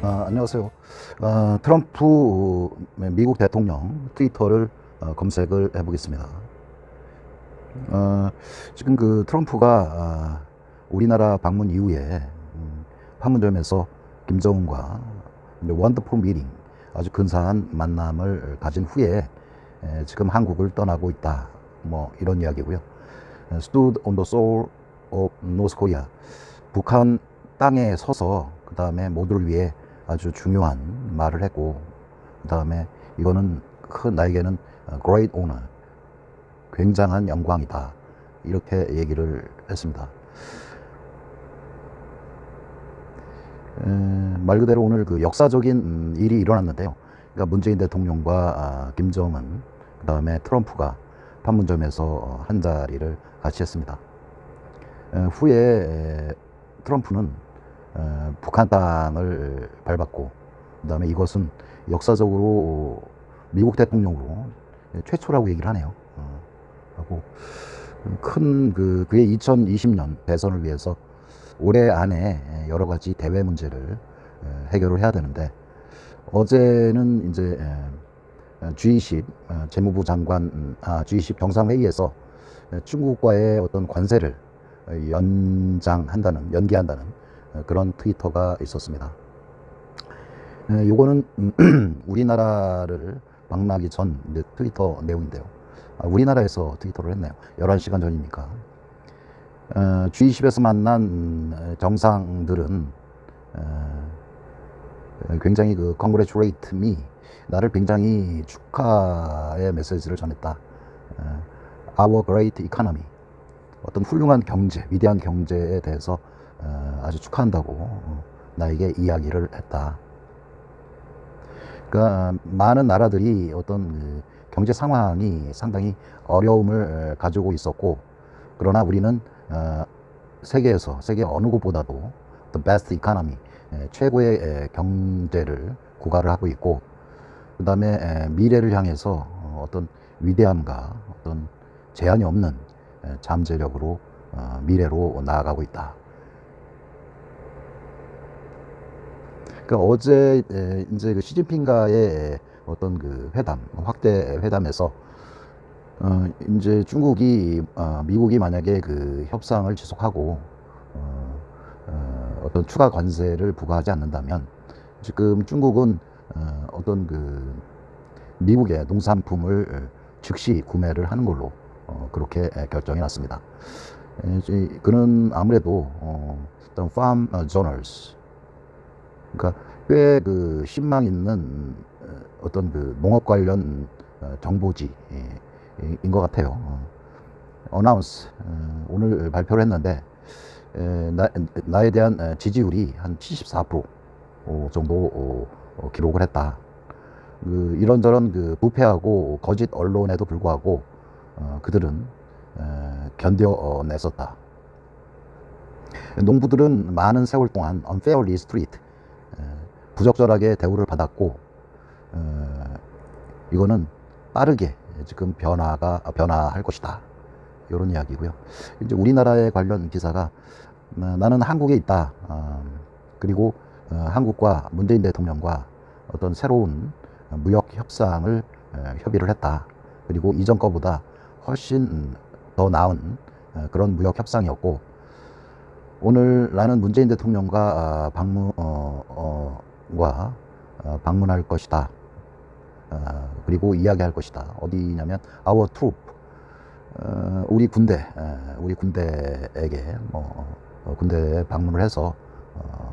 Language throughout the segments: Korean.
안녕하세요. 트럼프 미국 대통령 트위터를 검색을 해보겠습니다. 지금 그 트럼프가 우리나라 방문 이후에 판문점에서 김정은과 원더풀 미팅, 아주 근사한 만남을 가진 후에 지금 한국을 떠나고 있다. 뭐 이런 이야기고요. Stood on the soil of North Korea. 북한 땅에 서서 그 다음에 모두를 위해 아주 중요한 말을 했고, 그 다음에 이거는 나에게는 great honor, 굉장한 영광이다, 이렇게 얘기를 했습니다. 말 그대로 오늘 그 역사적인 일이 일어났는데요. 그러니까 문재인 대통령과 김정은, 그 다음에 트럼프가 판문점에서 한 자리를 같이 했습니다. 후에 트럼프는 북한 땅을 밟았고, 그 다음에 이것은 역사적으로 미국 대통령으로 최초라고 얘기를 하네요. 하고 그의 2020년 대선을 위해서 올해 안에 여러 가지 대외 문제를 해결을 해야 되는데, 어제는 이제 G20 재무부 장관 G20 정상회의에서 중국과의 어떤 관세를 연기한다는 그런 트위터가 있었습니다. 요거는 우리나라를 방문하기 전 트위터 내용인데요. 우리나라에서 트위터를 했네요. 11시간 전이니까. G20에서 만난 정상들은 굉장히 congratulate me, 나를 굉장히 축하의 메시지를 전했다. Our great economy, 어떤 훌륭한 경제, 위대한 경제에 대해서 아주 축하한다고 나에게 이야기를 했다. 그러니까 많은 나라들이 어떤 경제 상황이 상당히 어려움을 가지고 있었고, 그러나 우리는 세계 어느 곳보다도 the best economy, 최고의 경제를 구가를 하고 있고, 그 다음에 미래를 향해서 어떤 위대함과 어떤 제한이 없는 잠재력으로 미래로 나아가고 있다. 그러니까 어제 이제 시진핑과의 어떤 회담, 확대 회담에서 이제 미국이 만약에 협상을 지속하고 어떤 추가 관세를 부과하지 않는다면, 지금 중국은 어떤 미국의 농산품을 즉시 구매를 하는 걸로 그렇게 결정이 났습니다. 그는 아무래도 어떤 farm journals, 그러니까 꽤 신망 있는 어떤 농업 관련 정보지인 것 같아요. 어나운스, 오늘 발표를 했는데 나에 대한 지지율이 한 74% 정도 기록을 했다. 이런저런 부패하고 거짓 언론에도 불구하고 그들은 견뎌냈었다. 농부들은 많은 세월 동안 unfairly treated, 부적절하게 대우를 받았고, 이거는 빠르게 지금 변화할 것이다, 이런 이야기고요. 이제 우리나라에 관련 기사가 나는 한국에 있다. 그리고 한국과 문재인 대통령과 어떤 새로운 무역 협상을 협의를 했다. 그리고 이전 거보다 훨씬 더 나은 그런 무역 협상이었고, 오늘 나는 문재인 대통령과 방문할 것이다. 그리고 이야기할 것이다. 어디냐면 our troop, 우리 군대에게 군대에 방문을 해서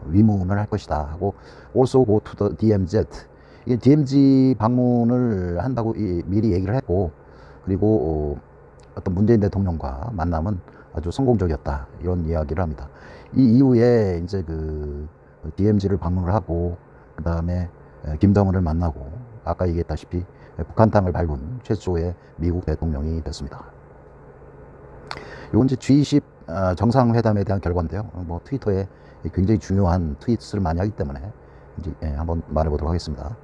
위문을 할 것이다 하고, also go to the DMZ, 이게 DMZ 방문을 한다고 미리 얘기를 했고, 그리고 어떤 문재인 대통령과 만남은 아주 성공적이었다, 이런 이야기를 합니다. 이 이후에 이제 DMZ를 방문을 하고, 그 다음에 김정은을 만나고, 아까 얘기했다시피 북한 땅을 밟은 최초의 미국 대통령이 됐습니다. 이건 이제 G20 정상회담에 대한 결과인데요. 트위터에 굉장히 중요한 트윗을 많이 하기 때문에 이제 한번 말해보도록 하겠습니다.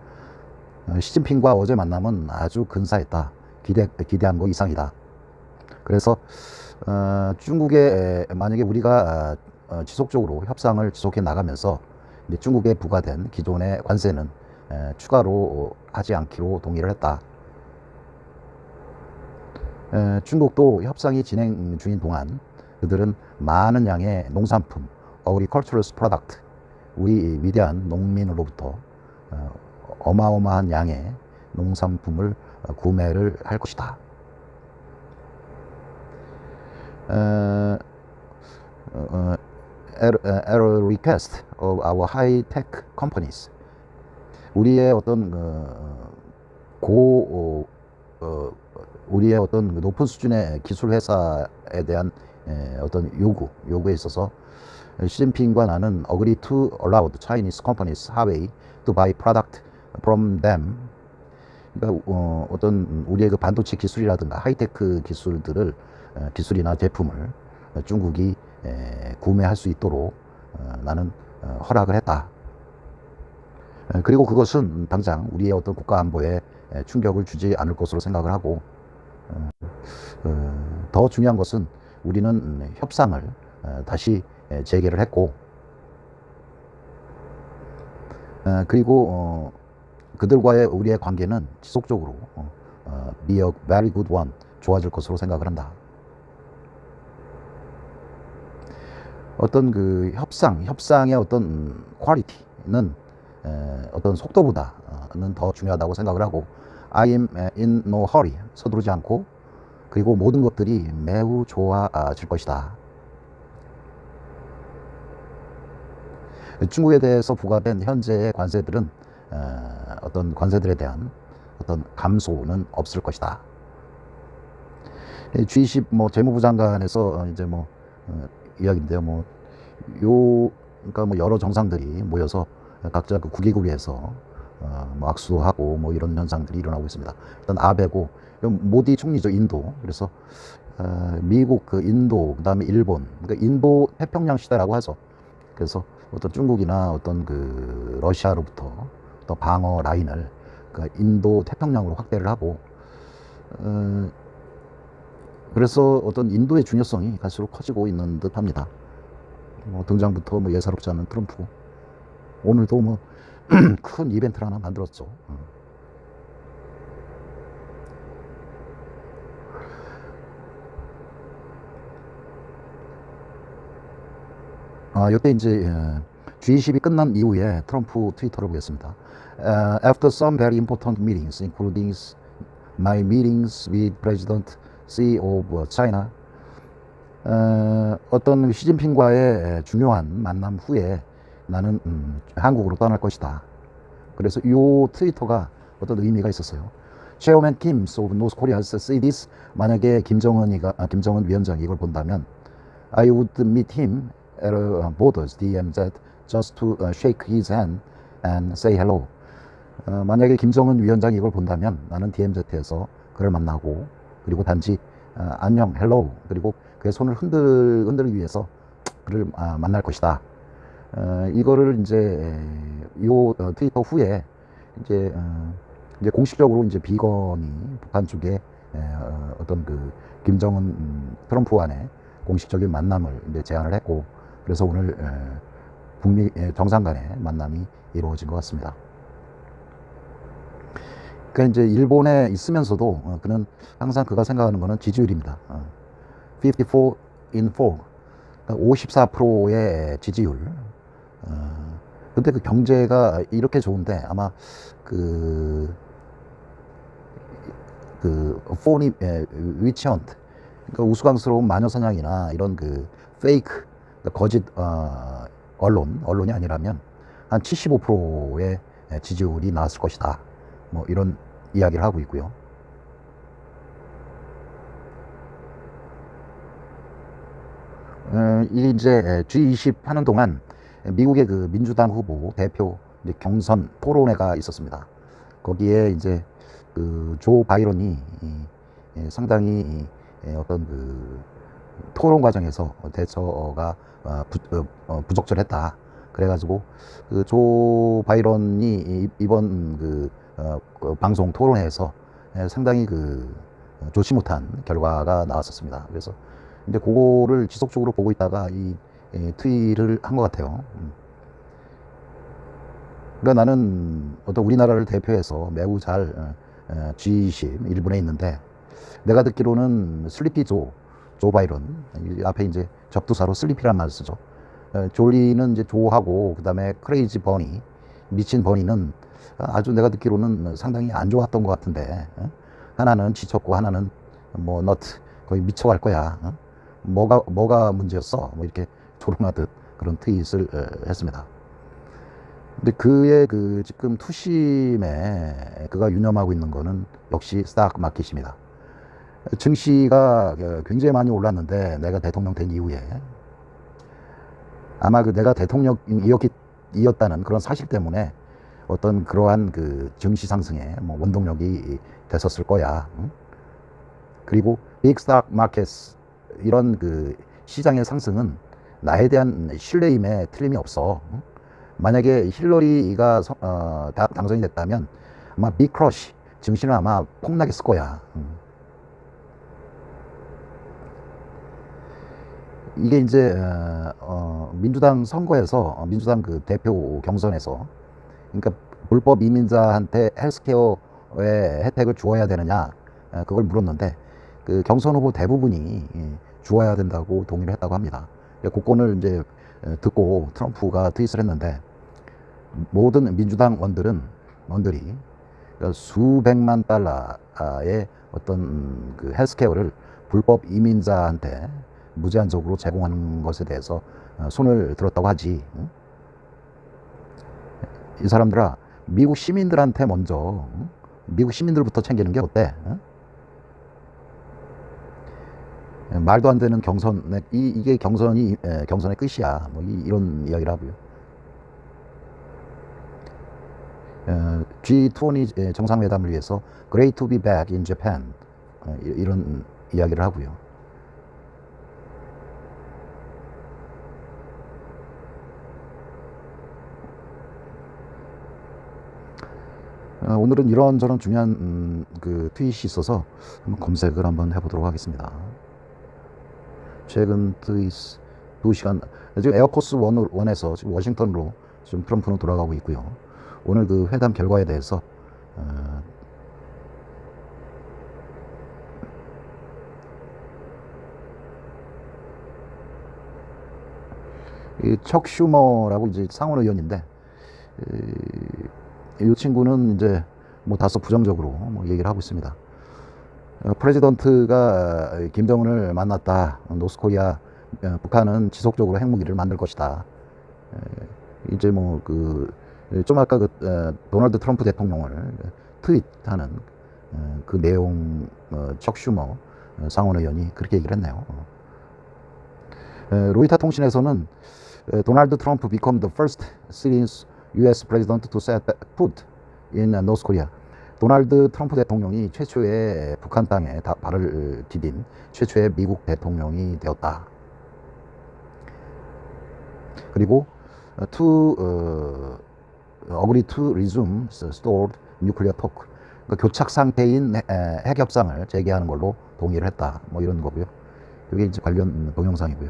시진핑과 어제 만남은 아주 근사했다. 기대한 거 이상이다. 그래서 중국에 만약에 우리가 지속적으로 협상을 지속해 나가면서 이제 중국에 부과된 기존의 관세는 추가로 하지 않기로 동의를 했다. 중국도 협상이 진행 중인 동안 그들은 많은 양의 농산품, agricultural product, 우리 위대한 농민으로부터 어마어마한 양의 농산품을 구매를 할 것이다. At a request of our high-tech companies, 우리의 어떤 우리의 어떤 높은 수준의 기술 회사에 대한 어떤 요구에 있어서 시진핑과 나는 agree to allow the Chinese companies Huawei to buy product from them. 그러니까 어떤 우리의 그 반도체 기술이라든가 하이테크 기술들을 기술이나 제품을 중국이 구매할 수 있도록 나는 허락을 했다. 그리고 그것은 당장 우리의 어떤 국가 안보에 충격을 주지 않을 것으로 생각을 하고, 더 중요한 것은 우리는 협상을 다시 재개를 했고, 그리고 그들과의 우리의 관계는 지속적으로 be a very good one, 좋아질 것으로 생각을 한다. 어떤 그 협상의 어떤 퀄리티는 어떤 속도보다는 더 중요하다고 생각을 하고, I am in no hurry, 서두르지 않고, 그리고 모든 것들이 매우 좋아질 것이다. 중국에 대해서 부과된 현재의 관세들은 어떤 관세들에 대한 어떤 감소는 없을 것이다. G20 뭐 재무부 장관에서 이제 뭐 이야기인데요. 그러니까 뭐 여러 정상들이 모여서 각자 그 국익을 위해서 뭐 악수도 하고 뭐 이런 현상들이 일어나고 있습니다. 일단 아베고 모디 총리죠, 인도. 그래서 미국, 그 인도, 그다음에 일본, 그러니까 인도 태평양 시대라고 하죠. 그래서 어떤 중국이나 어떤 그 러시아로부터 또 방어 라인을 그러니까 인도 태평양으로 확대를 하고, 그래서 어떤 인도의 중요성이 갈수록 커지고 있는 듯합니다. 뭐 등장부터 뭐 예사롭지 않은 트럼프, 오늘도 뭐 큰 이벤트를 하나 만들었죠. 이때 이제 G20이 끝난 이후에 트럼프 트위터를 보겠습니다. After some very important meetings, including my meetings with President Xi of China, 어떤 시진핑과의 중요한 만남 후에 나는 한국으로 떠날 것이다. 그래서 이 트위터가 어떤 의미가 있었어요. Chairman Kim of North Korea say this. 만약에 김정은 위원장이 이걸 본다면, I would meet him at a borders DMZ just to shake his hand and say hello. 만약에 김정은 위원장이 이걸 본다면 나는 DMZ에서 그를 만나고, 그리고 단지 안녕, 헬로우, 그리고 그의 손을 흔들기 위해서 그를 만날 것이다. 이거를 이제 요 트위터 후에 이제 공식적으로 이제 비건이 북한 쪽에 어떤 그 김정은 트럼프 간의 공식적인 만남을 이제 제안을 했고, 그래서 오늘 북미 정상 간의 만남이 이루어진 것 같습니다. 그러니까 이제 일본에 있으면서도 그는 항상 그가 생각하는 거는 지지율입니다. 54 in 4, 54%의 지지율. 근데 그 경제가 이렇게 좋은데 아마 그 폰이 위치헌, 그러니까 우스꽝스러운 마녀사냥이나 이런 그 페이크, 거짓 언론이 아니라면 한 75%의 지지율이 나왔을 것이다. 뭐 이런 이야기를 하고 있고요. 이제 G20 하는 동안 미국의 그 민주당 후보 대표 이제 경선 토론회가 있었습니다. 거기에 이제 그 조 바이런이 상당히 어떤 그 토론 과정에서 대처가 부적절했다. 그래가지고 그 조 바이런이 이번 그 방송 토론회에서 상당히 그 좋지 못한 결과가 나왔었습니다. 그래서 이제 그거를 지속적으로 보고 있다가 이 트윗을 한 것 같아요. 그러니까 나는 어떤 우리나라를 대표해서 매우 잘 G20 일본에 있는데, 내가 듣기로는 슬리피 조 바이런, 앞에 이제 접두사로 슬리피란 말을 쓰죠. 졸리는 이제 조하고, 그 다음에 크레이지 버니, 미친 버니는 아주 내가 듣기로는 상당히 안 좋았던 것 같은데, 하나는 지쳤고 하나는 뭐 너트 거의 미쳐갈 거야. 뭐가 문제였어? 뭐 이렇게 조롱하듯 그런 트윗을 했습니다. 근데 그의 그 지금 투심에 그가 유념하고 있는 거는 역시 스탁 마켓입니다. 증시가 굉장히 많이 올랐는데, 내가 대통령 된 이후에 아마 그 내가 대통령이었다는 그런 사실 때문에 어떤 그러한 그 증시 상승에 뭐 원동력이 됐었을 거야. 그리고 빅 스탁 마켓, 이런 그 시장의 상승은 나에 대한 신뢰임에 틀림이 없어. 만약에 힐러리가 당선이 됐다면 아마 빅 크러쉬, 증시는 아마 폭락했을 거야. 이게 이제 민주당 선거에서, 민주당 그 대표 경선에서, 그러니까 불법 이민자한테 헬스케어의 혜택을 주어야 되느냐, 그걸 물었는데 그 경선 후보 대부분이 주어야 된다고 동의를 했다고 합니다. 그건을 이제 듣고 트럼프가 트윗을 했는데, 모든 민주당 원들이 수백만 달러의 어떤 그 헬스케어를 불법 이민자한테 무제한적으로 제공하는 것에 대해서 손을 들었다고 하지. 이 사람들아, 미국 시민들한테 먼저, 미국 시민들부터 챙기는 게 어때? 말도 안 되는 경선, 이게 경선의 끝이야. 뭐 이런 이야기를 하고요. G20 정상회담을 위해서 Great to be back in Japan, 이런 이야기를 하고요. 오늘은 이런저런 중요한 그 트윗이 있어서 한번 검색을 한번 해보도록 하겠습니다. 최근 트윗 2시간, 지금 에어포스 1에서 지금 워싱턴으로 지금 트럼프는 돌아가고 있고요. 오늘 그 회담 결과에 대해서 척 슈머라고 이제 상원 의원인데, 이 친구는 이제 뭐 다소 부정적으로 뭐 얘기를 하고 있습니다. 프레지던트가 김정은을 만났다. 노스코리아, 북한은 지속적으로 핵무기를 만들 것이다. 이제 뭐 좀 아까 도널드 트럼프 대통령을 트윗하는 그 내용, 척 슈머 상원 의원이 그렇게 얘기를 했네요. 로이터 통신에서는 도널드 트럼프 become the first Syrian U.S. president to set foot in North Korea. 도널드 트럼프 대통령이 최초의 북한 땅에 발을 디딘 최초의 미국 대통령이 되었다. 그리고 agree to resume stored nuclear talk. 그러니까 교착 상태인 핵 협상을 재개하는 걸로 동의를 했다. 뭐 이런 거고요. 이게 이제 관련 동영상이고요.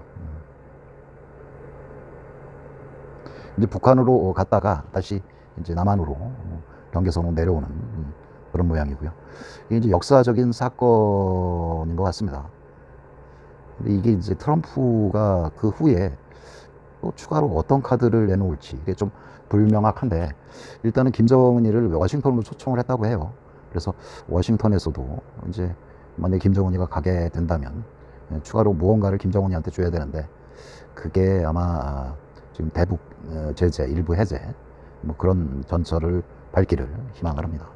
이제 북한으로 갔다가 다시 이제 남한으로 경계선으로 내려오는 그런 모양이고요. 이게 이제 역사적인 사건인 것 같습니다. 근데 이게 이제 트럼프가 그 후에 또 추가로 어떤 카드를 내놓을지 이게 좀 불명확한데, 일단은 김정은이를 워싱턴으로 초청을 했다고 해요. 그래서 워싱턴에서도 이제 만약에 김정은이가 가게 된다면 추가로 무언가를 김정은이한테 줘야 되는데, 그게 아마 지금 대북 제재, 일부 해제, 뭐 그런 전철을 밟기를 희망을 합니다.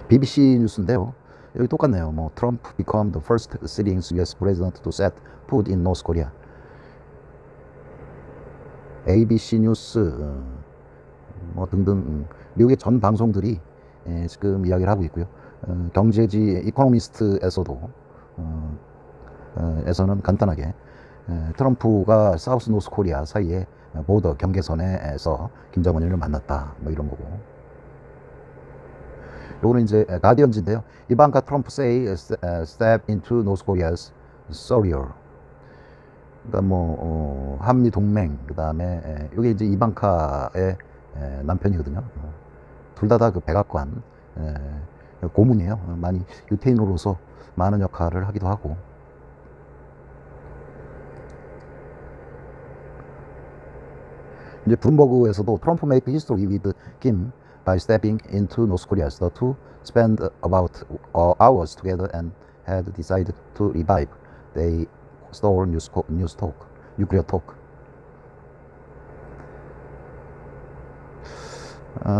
BBC 뉴스인데요. 여기 똑같네요. 뭐 트럼프 become the first sitting U.S. president to set foot in North Korea. ABC 뉴스 뭐 등등 미국의 전 방송들이 지금 이야기를 하고 있고요. 경제지 이코노미스트에서도 에서는 간단하게 트럼프가 사우스 노스 코리아 사이에 보더 경계선에서 김정은을 만났다, 뭐 이런 거고. 요거는 이제 가디언즈인데요. 이방카 트럼프 say step into North Korea's surreal. 그러니까 한미 동맹, 그 다음에 이게 이제 이방카의 남편이거든요. 둘 다 그 백악관 고문이에요. 많이 유태인으로서 많은 역할을 하기도 하고. 이제 블룸버그에서도 트럼프 make history with Kim by stepping into North Korea. The two spent about hours together and had decided to revive they stole news talk, nuclear talk.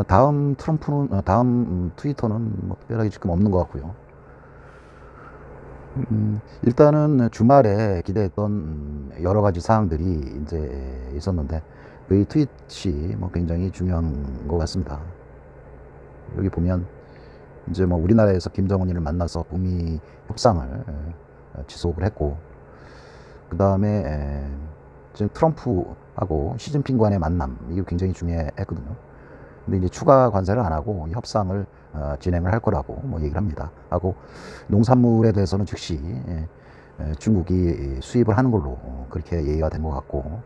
다음 트럼프는 다음 트위터는 뭐 특별하게 지금 없는 것 같고요. 일단은 주말에 기대했던 여러 가지 사항들이 이제 있었는데 그 트윗이 뭐 굉장히 중요한 것 같습니다. 여기 보면 이제 뭐 우리나라에서 김정은이를 만나서 북미 협상을 지속을 했고, 그 다음에 지금 트럼프하고 시진핑 간의 만남, 이게 굉장히 중요했거든요. 근데 이제 추가 관세를 안 하고 협상을 진행을 할 거라고 뭐 얘기를 합니다. 하고 농산물에 대해서는 즉시 중국이 수입을 하는 걸로 그렇게 얘기가 된 것 같고,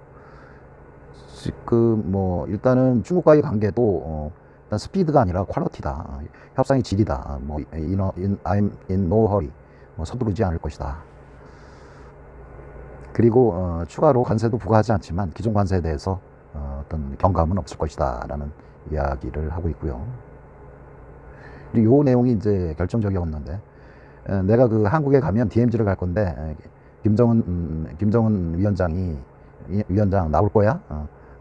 지금 뭐 일단은 중국과의 관계도 일단 스피드가 아니라 퀄리티다, 협상의 질이다, 뭐 I'm in no hurry, 뭐 서두르지 않을 것이다. 그리고 추가로 관세도 부과하지 않지만 기존 관세에 대해서 어떤 경감은 없을 것이다 라는 이야기를 하고 있고요. 이 내용이 이제 결정적이었는데, 내가 그 한국에 가면 DMZ를 갈 건데 김정은 위원장 나올 거야?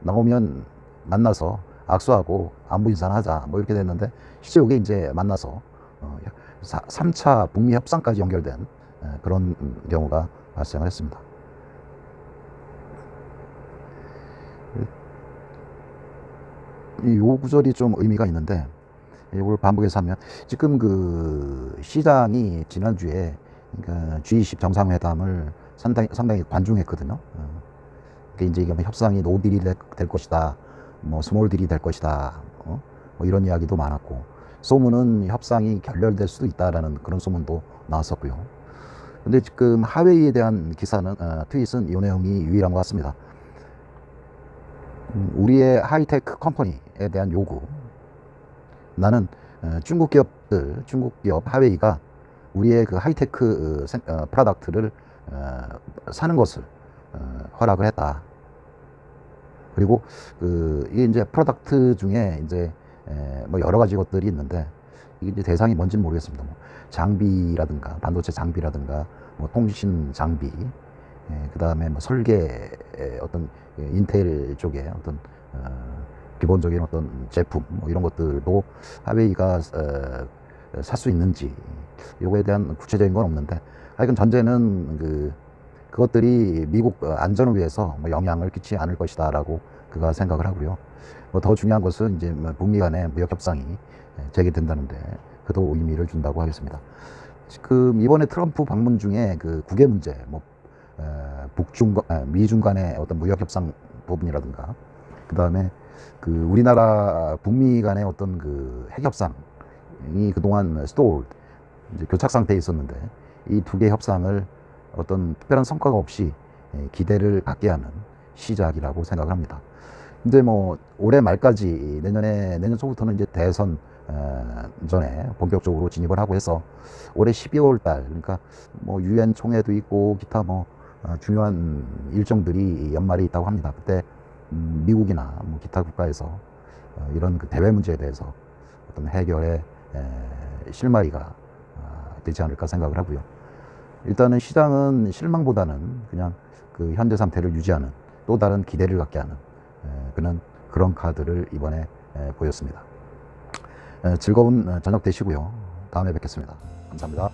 나오면 만나서 악수하고 안부 인사를 하자, 뭐 이렇게 됐는데 실제 이게 이제 만나서 3차 북미 협상까지 연결된 그런 경우가 발생을 했습니다. 이 구절이 좀 의미가 있는데, 이걸 반복해서 하면, 지금 그 시장이 지난주에 그러니까 G20 정상회담을 상당히 관중했거든요. 이제 이게 협상이 노딜이 될 것이다, 뭐 스몰 딜이 될 것이다, 뭐 이런 이야기도 많았고, 소문은 협상이 결렬될 수도 있다라는 그런 소문도 나왔었고요. 근데 지금 하웨이에 대한 기사는 트윗은 이 내용이 유일한 것 같습니다. 우리의 하이테크 컴퍼니에 대한 요구, 나는 중국 기업 하웨이가 우리의 그 하이테크 프로덕트를 사는 것을 허락을 했다. 그리고 이게 이제 프로덕트 중에 이제 뭐 여러 가지 것들이 있는데, 이게 이제 대상이 뭔지는 모르겠습니다. 뭐 장비라든가 반도체 장비라든가 뭐 통신 장비, 그 다음에 뭐 설계, 어떤 인텔 쪽에 어떤 기본적인 어떤 제품, 뭐 이런 것들도 하웨이가 살 수 있는지, 이거에 대한 구체적인 건 없는데, 하여간 전제는 그것들이 미국 안전을 위해서 뭐 영향을 끼치지 않을 것이다라고 그가 생각을 하고요. 뭐 더 중요한 것은 이제 북미 간의 무역 협상이 재개된다는데 그도 의미를 준다고 하겠습니다. 지금 이번에 트럼프 방문 중에 그 국외 문제, 뭐 미중 간의 어떤 무역 협상 부분이라든가, 그 다음에 그 우리나라 북미 간의 어떤 그 핵 협상이 그동안 이제 교착 상태에 있었는데, 이 두 개 협상을 어떤 특별한 성과가 없이 기대를 갖게 하는 시작이라고 생각을 합니다. 근데 뭐 올해 말까지 내년 초부터는 이제 대선 전에 본격적으로 진입을 하고 해서 올해 12월 달, 그러니까 뭐 유엔 총회도 있고 기타 뭐 중요한 일정들이 연말에 있다고 합니다. 그때 미국이나 뭐 기타 국가에서 이런 그 대외 문제에 대해서 어떤 해결의 실마리가 되지 않을까 생각을 하고요. 일단은 시장은 실망보다는 그냥 그 현재 상태를 유지하는, 또 다른 기대를 갖게 하는 그런 카드를 이번에 보였습니다. 즐거운 저녁 되시고요. 다음에 뵙겠습니다. 감사합니다.